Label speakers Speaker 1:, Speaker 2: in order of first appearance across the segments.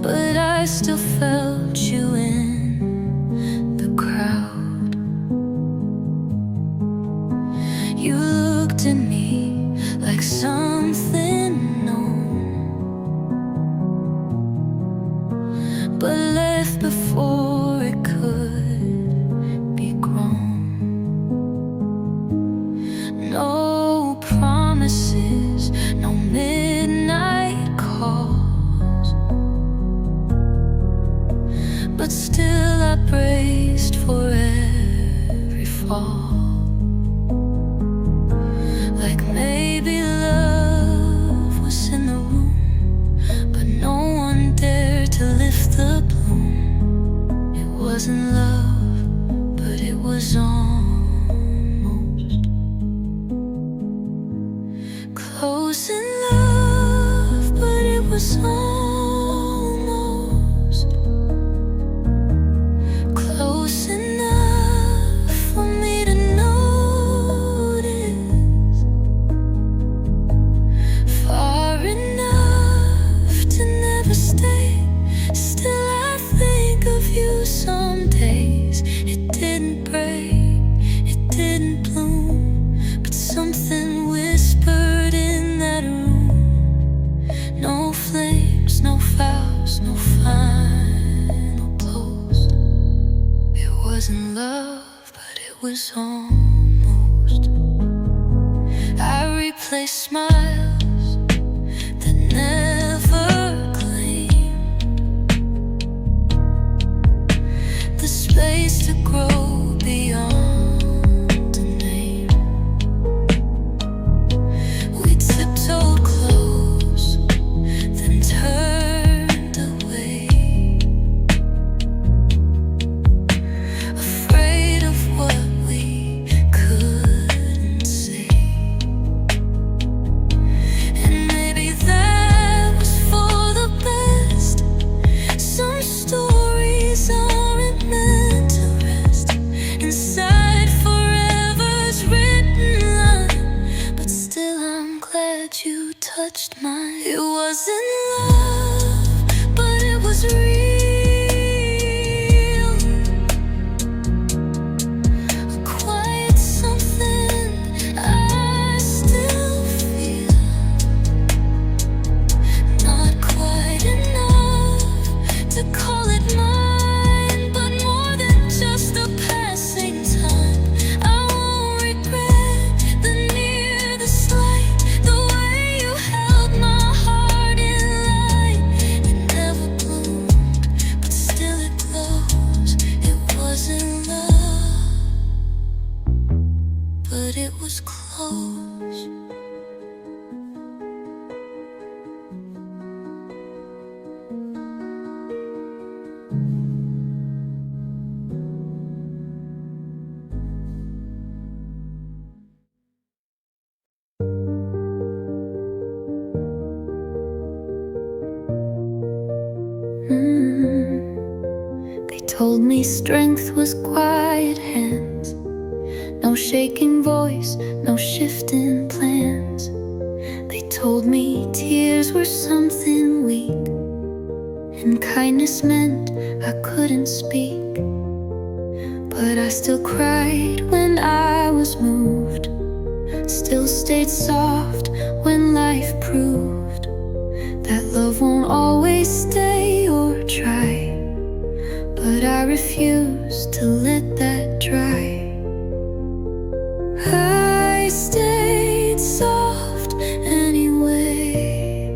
Speaker 1: but I still felt you in the crowd. You looked at me like something known, but left before it could be grown. No promises, no midnight calls, but still I braced for every fall. Like maybe love was in the room, but no one dared to lift the bloom. It wasn't love, but it was almost close in love, but it was almost close enough for me to notice, far enough to never stay. Still I think of you some days. It didn't break, it didn't bloom, but something whispered in that room. No flames, no vows, no final close. It wasn't love, but it was almost. I replay smiles that never claimed the space to grow beyond a name. We tiptoed close, then turned away, afraid of what we couldn't say. And maybe that was for the best. Some stories aren't meant to rest inside forever's written line, but still I'm glad you touched mine. It wasn't love, but it was real. A quiet something I still feel. Not quite enough to call it mine, but more than just a passing time. I won't regret the near, the slight, the way you held my heart in light. It never bloomed, but still it glows. It wasn't love, but it was close. They told me strength was quiet hands, no shaking voice, no shifting plans. They told me tears were something weak, and kindness meant I couldn't speak. But I still cried when I was moved, still stayed soft when life proved that love won't always stay or try. But I refuse to let that dry. I stayed soft anyway.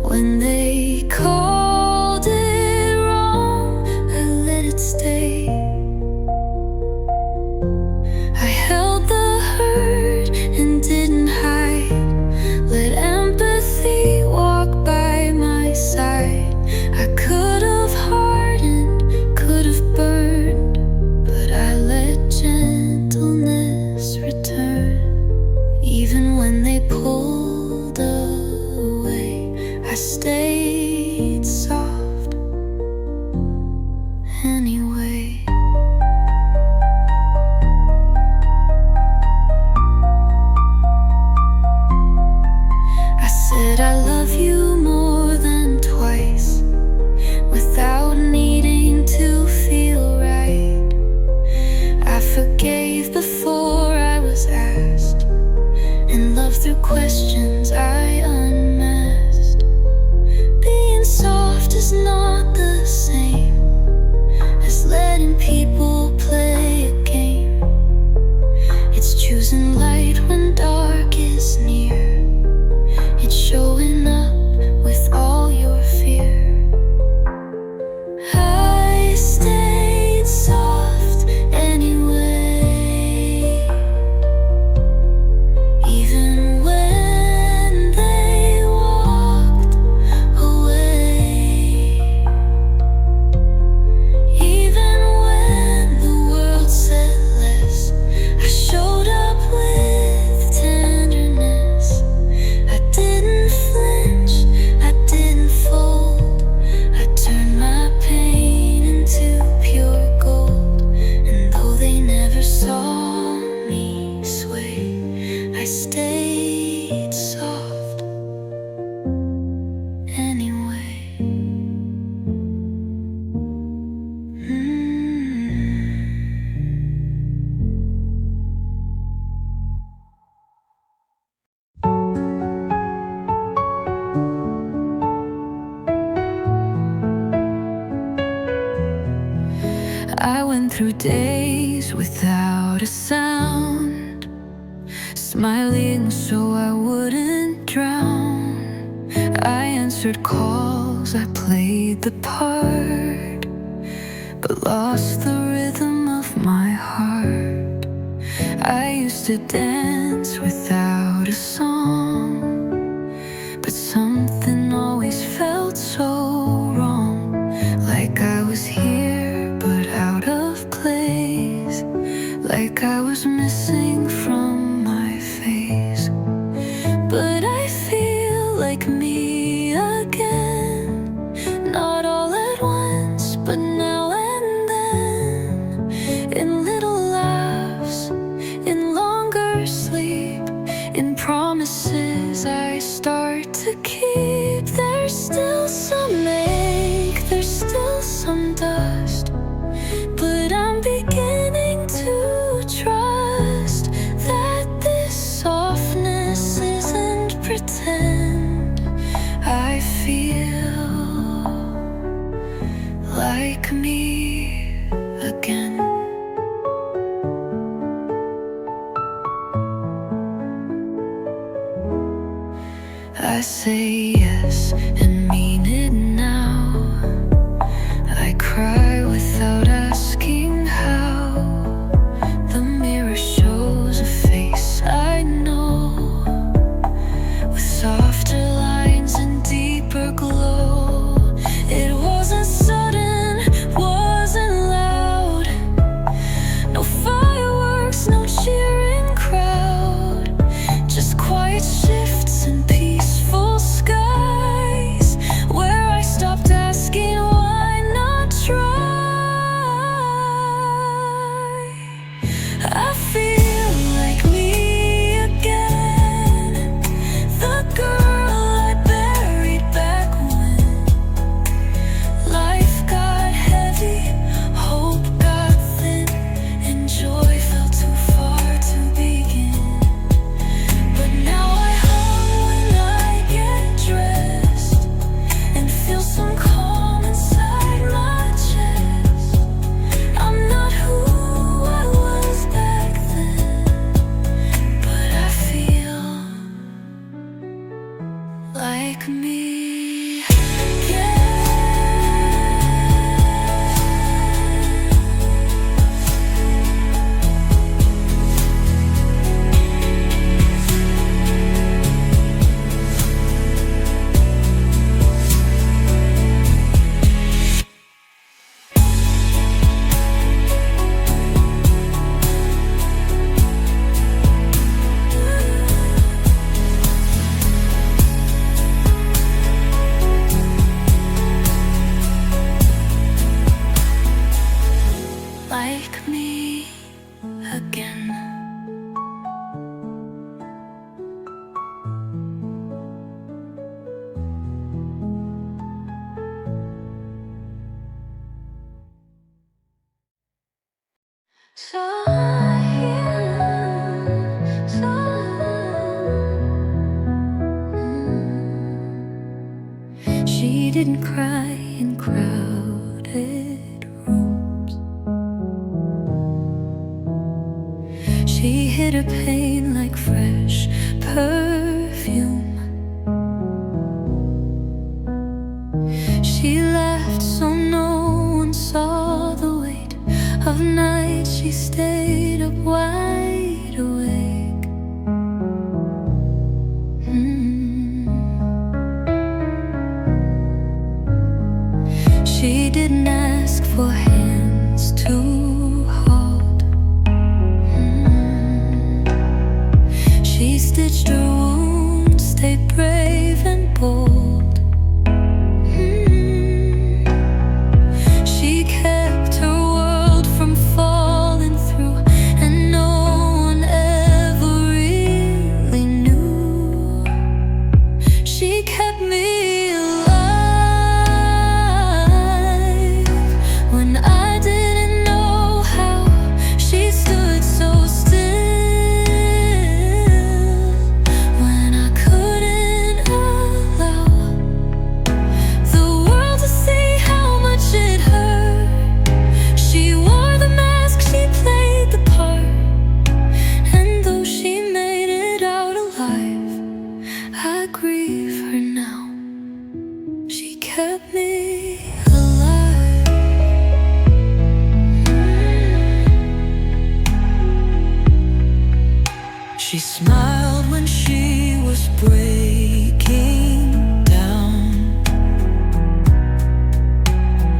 Speaker 1: When they called it wrong, I let it stay. I held the hurt and didn't hide. Let empathy walk by my side. I could have hardened, could have burned, but I let gentleness return. Even when they pulled away, I stayed soft anyway. I said I love you more than I went through days without a sound, smiling so I wouldn't drown. I answered calls, I played the part, but lost the rhythm of my heart. I used to dance without a song, but something always felt so wrong, like I was here but out of place, like I was missing from my face. But I feel like me again, not all at once, but now and then, in little laughs, in longer sleep, in promises I start to keep. There's still some ache, there's still some dust, but I'm beginning to trust that this softness isn't pretend. I feel like me again. I say yes and mean it now. I cry without asking how. The mirror shows a face I know, with softer lines and deeper glow. It wasn't sudden, wasn't loud, no fireworks, no cheering crowd, just quiet shifts and peaceful skies, where I stopped asking why not try. I feel like me again, the girl I buried back when life got heavy, hope got thin, and joy felt too far to begin. But now I hum when I get dressed, and feel some calm inside my chest. I'm not who I was back then, but I feel like me again. Like me again. She didn't cry in crowded rooms. She hid her pain like fresh perfume. She laughed so no one saw the weight of nights she stayed up wide awake. She didn't ask for hands to hold. She stitched her wounds, stayed brave and bold. She kept her world from falling through, and no one ever really knew. She kept me alive when I didn't know kept me alive. She smiled when she was breaking down.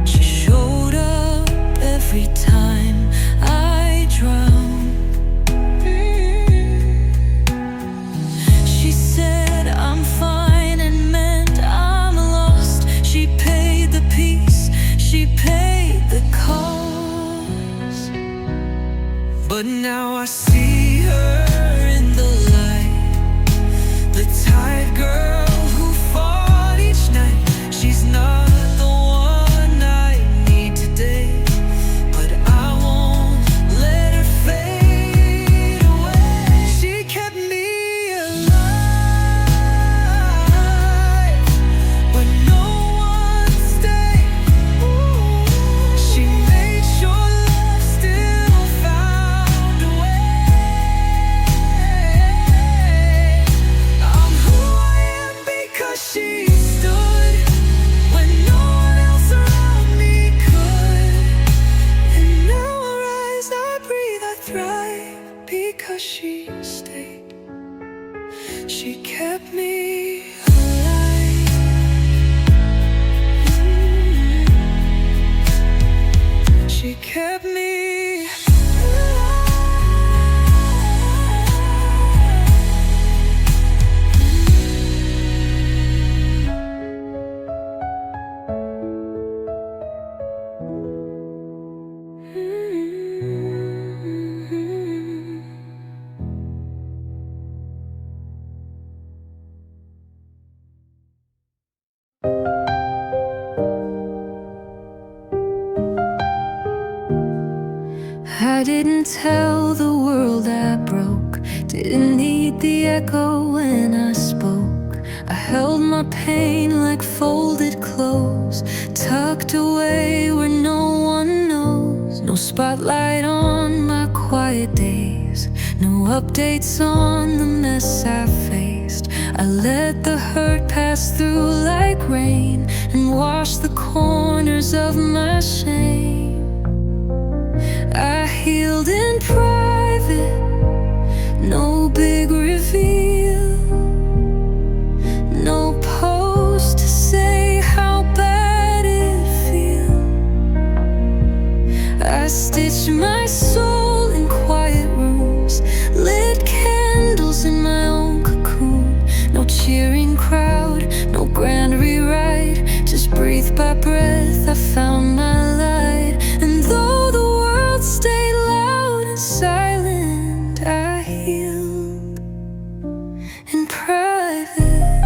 Speaker 1: She showed up every time I drowned. She said I'm fine and meant I'm lost. She paid the peace, she paid the cost. But now I see her in the light, the tired girl who fought each night. She's not the one I need today, but I won't let her fade away. She kept me alive when no one stayed. She made sure love still found a way. I'm who I am because she stood when no one else around me could. And now I rise, I breathe, I thrive because she stayed. She kept me alive. She kept me I didn't tell the world I broke, didn't need the echo when I spoke. I held my pain like folded clothes, tucked away where no one knows. No spotlight on my quiet days, no updates on the mess I faced. I let the hurt pass through like rain and wash the corners of my shame. I healed in private, no big reveal, no post to say how bad it feels. I stitched my soul in quiet rooms, lit candles in my own cocoon. No cheering crowd, no grand rewrite, just breath by breath I found my light. And though the world stayed loud and silent, I healed in private.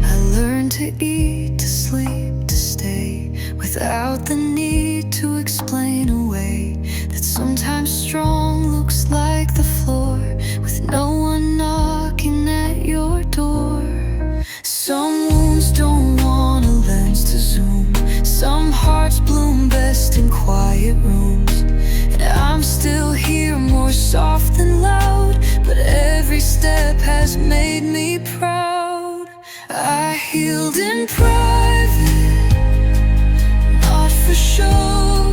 Speaker 1: I learned to eat, to sleep, to stay, without the need to explain away that sometimes strong looks like the floor, with no one knocking at your door. Some wounds don't want a lens to zoom, some hearts bloom best in quiet rooms. And I'm still here, more soft than loud, but every step has made me proud. I healed in private, not for show.